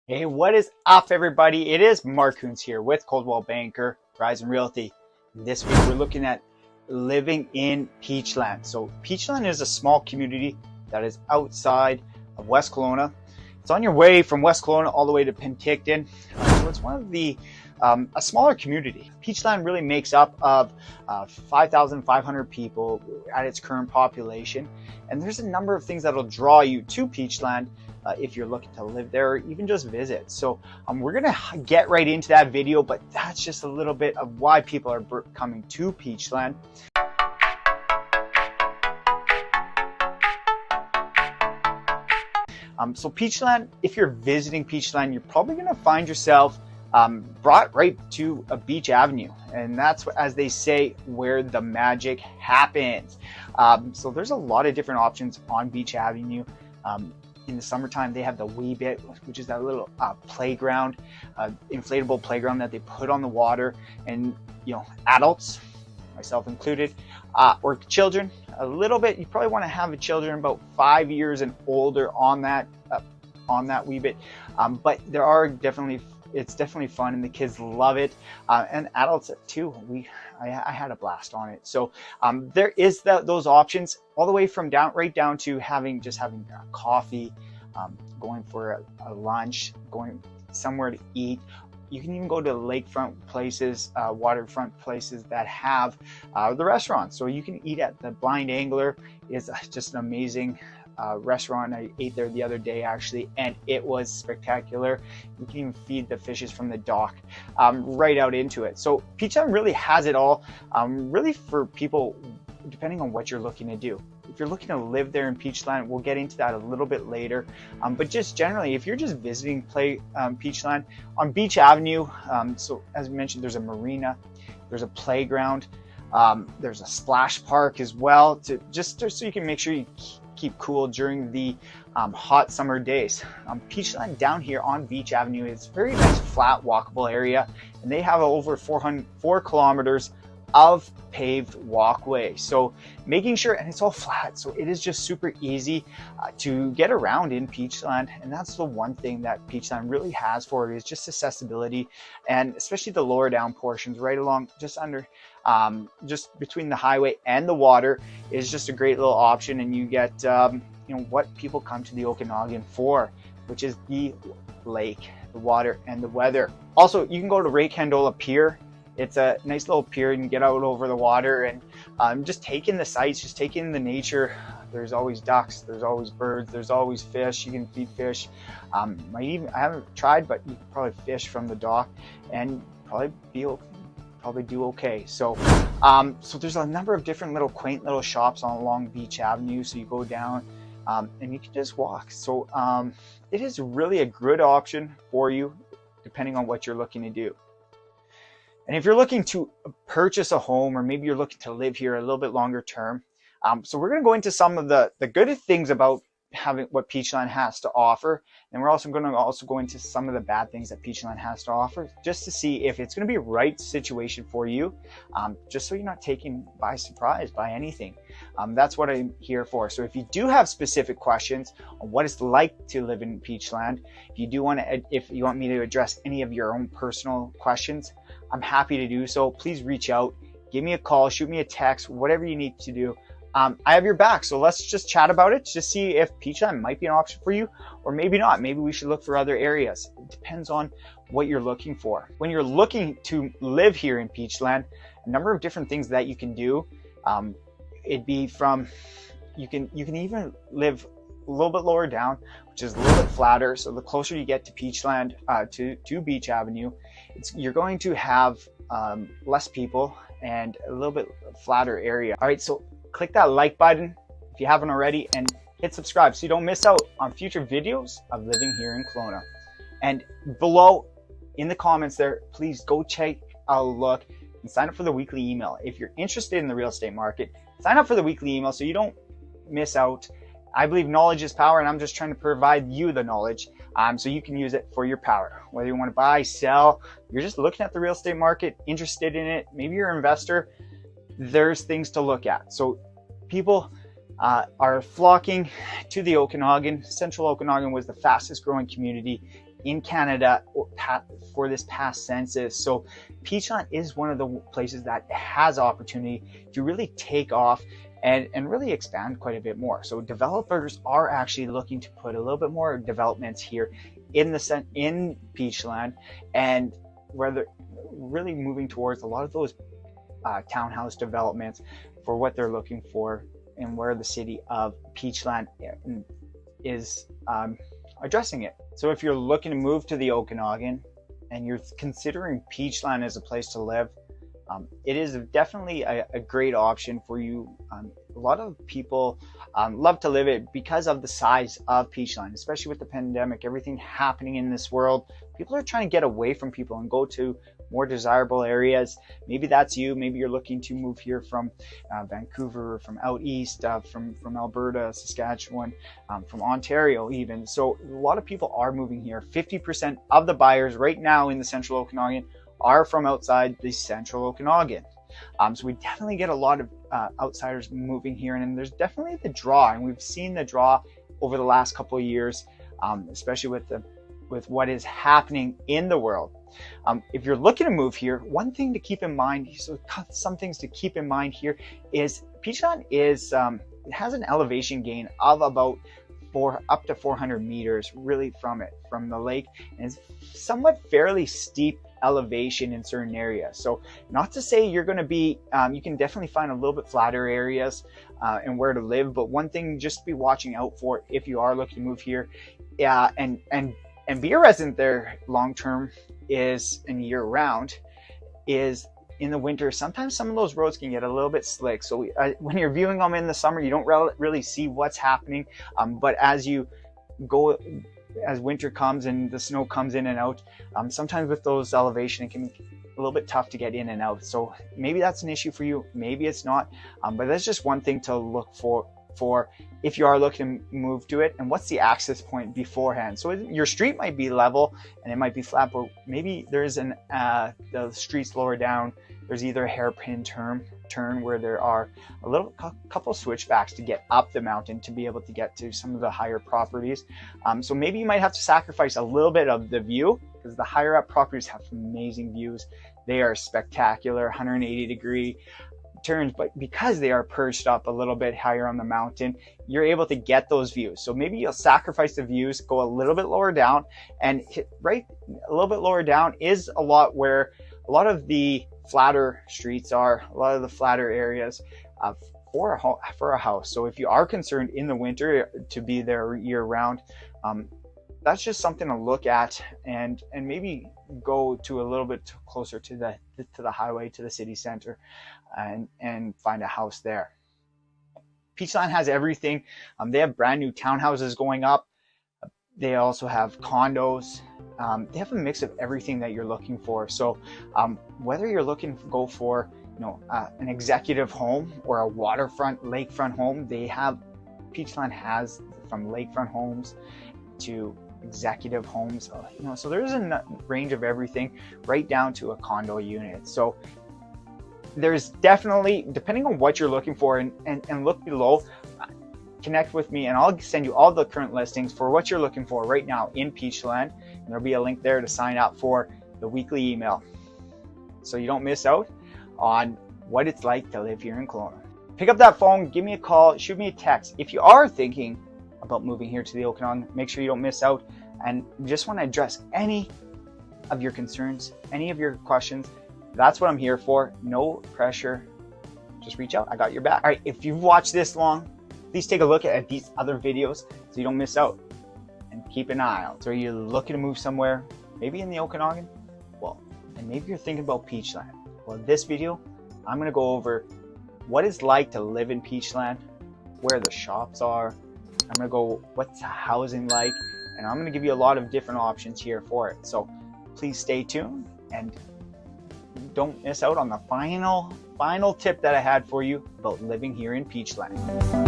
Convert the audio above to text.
Hey, what is up, everybody? It is Mark Coons here with Coldwell Banker, Horizon Realty. This week we're looking at living in Peachland. So Peachland is a small community that is outside of West Kelowna. It's on your way from West Kelowna all the way to Penticton. So it's one of the a smaller community. Peachland really makes up of 5,500 people at its current population, and there's a number of things that'll draw you to Peachland if you're looking to live there or even just visit. So we're gonna get right into that video, but that's just a little bit of why people are coming to Peachland. So Peachland, if you're visiting Peachland, you're probably gonna find yourself brought right to a beach avenue, and that's, as they say, where the magic happens. So there's a lot of different options on Beach Avenue. In the summertime, they have the Wee Bit, which is that little playground, inflatable playground that they put on the water, and adults, myself included, or children, a little bit. You probably want to have a children about 5 years and older on that Wee Bit, but there are it's definitely fun, and the kids love it, and adults too. I had a blast on it. So there is those options, all the way from right down to having coffee, going for a lunch, going somewhere to eat. You can even go to lakefront places, waterfront places that have the restaurants. So you can eat at the Blind Angler. It's just an amazing restaurant. I ate there the other day actually, and it was spectacular. You can even feed the fishes from the dock right out into it. So Peachland really has it all, really for people depending on what you're looking to do. If you're looking to live there in Peachland, we'll get into that a little bit later, but just generally, if you're just visiting Peachland on Beach Avenue, so as mentioned, there's a marina, there's a playground, there's a splash park as well, just so you can make sure you keep cool during the hot summer days. Peachland down here on Beach Avenue is very nice, flat, walkable area, and they have over 4 kilometers of paved walkway. So making sure, and it's all flat, so it is just super easy to get around in Peachland. And that's the one thing that Peachland really has for it, is just accessibility, and especially the lower down portions right along just between the highway and the water is just a great little option. And you get what people come to the Okanagan for, which is the lake, the water, and the weather. Also, you can go to Candola Pier. It's a nice little pier. You can get out over the water and just take in the sights, just take in the nature. There's always ducks, there's always birds, there's always fish. You can feed fish. I haven't tried, but you can probably fish from the dock and probably do okay. So so there's a number of different quaint little shops along Beach Avenue. So you go down and you can just walk. So it is really a good option for you depending on what you're looking to do. And if you're looking to purchase a home, or maybe you're looking to live here a little bit longer term, so we're going to go into some of the good things about having what Peachland has to offer, and we're also going to go into some of the bad things that Peachland has to offer, just to see if it's going to be a right situation for you, just so you're not taken by surprise by anything. That's what I'm here for. So if you do have specific questions on what it's like to live in Peachland, if you want me to address any of your own personal questions, I'm happy to do so. Please reach out, give me a call, shoot me a text, whatever you need to do. I have your back. So let's just chat about it, just see if Peachland might be an option for you, or maybe not. Maybe we should look for other areas. It depends on what you're looking for. When you're looking to live here in Peachland, a number of different things that you can do. It'd be from, you can even live a little bit lower down, which is a little bit flatter. So the closer you get to Peachland, to Beach Avenue, you're going to have less people and a little bit flatter area. All right, so click that like button if you haven't already, and hit subscribe so you don't miss out on future videos of living here in Kelowna. And below in the comments there, please go take a look and sign up for the weekly email. If you're interested in the real estate market, sign up for the weekly email so you don't miss out. I believe knowledge is power, and I'm just trying to provide you the knowledge so you can use it for your power. Whether you want to buy, sell, you're just looking at the real estate market, interested in it, maybe you're an investor, there's things to look at. So people are flocking to the Okanagan. Central Okanagan was the fastest growing community in Canada for this past census. So Peachland is one of the places that has opportunity to really take off and really expand quite a bit more. So developers are actually looking to put a little bit more developments here in Peachland, and where they're really moving towards a lot of those townhouse developments for what they're looking for, and where the city of Peachland is addressing it. So if you're looking to move to the Okanagan and you're considering Peachland as a place to live, it is definitely a great option for you. A lot of people love to live it because of the size of Peachland, especially with the pandemic, everything happening in this world. People are trying to get away from people and go to more desirable areas. Maybe that's you. Maybe you're looking to move here from Vancouver, from out east, from Alberta, Saskatchewan, from Ontario even. So a lot of people are moving here. 50% of the buyers right now in the central Okanagan are from outside the central Okanagan. So we definitely get a lot of outsiders moving here, and there's definitely the draw, and we've seen the draw over the last couple of years, especially with what is happening in the world. If you're looking to move here, one thing to keep in mind, so some things to keep in mind here is Peachland is it has an elevation gain of about up to 400 meters really from the lake, and it's somewhat fairly steep elevation in certain areas. So not to say you're going to be you can definitely find a little bit flatter areas and where to live, but one thing just to be watching out for if you are looking to move here and be a resident there long term is, and year round, is in the winter sometimes some of those roads can get a little bit slick. So when you're viewing them in the summer, you don't really see what's happening, but as winter comes and the snow comes in and out, sometimes with those elevation it can be a little bit tough to get in and out. So maybe that's an issue for you, maybe it's not, but that's just one thing to look for if you are looking to move to it. And what's the access point beforehand? So your street might be level and it might be flat, but maybe there's the streets lower down, there's either a hairpin turn where there are a couple switchbacks to get up the mountain to be able to get to some of the higher properties. So maybe you might have to sacrifice a little bit of the view, because the higher up properties have amazing views. They are spectacular, 180-degree turns, but because they are perched up a little bit higher on the mountain, you're able to get those views. So maybe you'll sacrifice the views, go a little bit lower down, and hit right a little bit lower down is a lot where a lot of the flatter streets are, a lot of the flatter areas for a house. So if you are concerned in the winter to be there year round, that's just something to look at, and maybe go to a little bit closer to the highway, to the city center, and find a house there. Peachland has everything. They have brand new townhouses going up. They also have condos. They have a mix of everything that you're looking for. So whether you're looking to go for an executive home or a waterfront, lakefront home, Peachland has from lakefront homes to executive homes. So there's a range of everything right down to a condo unit. So there's definitely, depending on what you're looking for, and look below, connect with me and I'll send you all the current listings for what you're looking for right now in Peachland, and there'll be a link there to sign up for the weekly email so you don't miss out on what it's like to live here in Kelowna. Pick up that phone, give me a call, shoot me a text. If you are thinking about moving here to the Okanagan, make sure you don't miss out, and just want to address any of your concerns, any of your questions. That's what I'm here for. No pressure. Just reach out. I got your back. All right, if you've watched this long, please take a look at these other videos so you don't miss out, and keep an eye out. So you're looking to move somewhere, maybe in the Okanagan, and maybe you're thinking about Peachland. Well, in this video, I'm going to go over what it's like to live in Peachland, where the shops are. I'm going to go what's the housing like, and I'm going to give you a lot of different options here for it. So please stay tuned and don't miss out on the final tip that I had for you about living here in Peachland.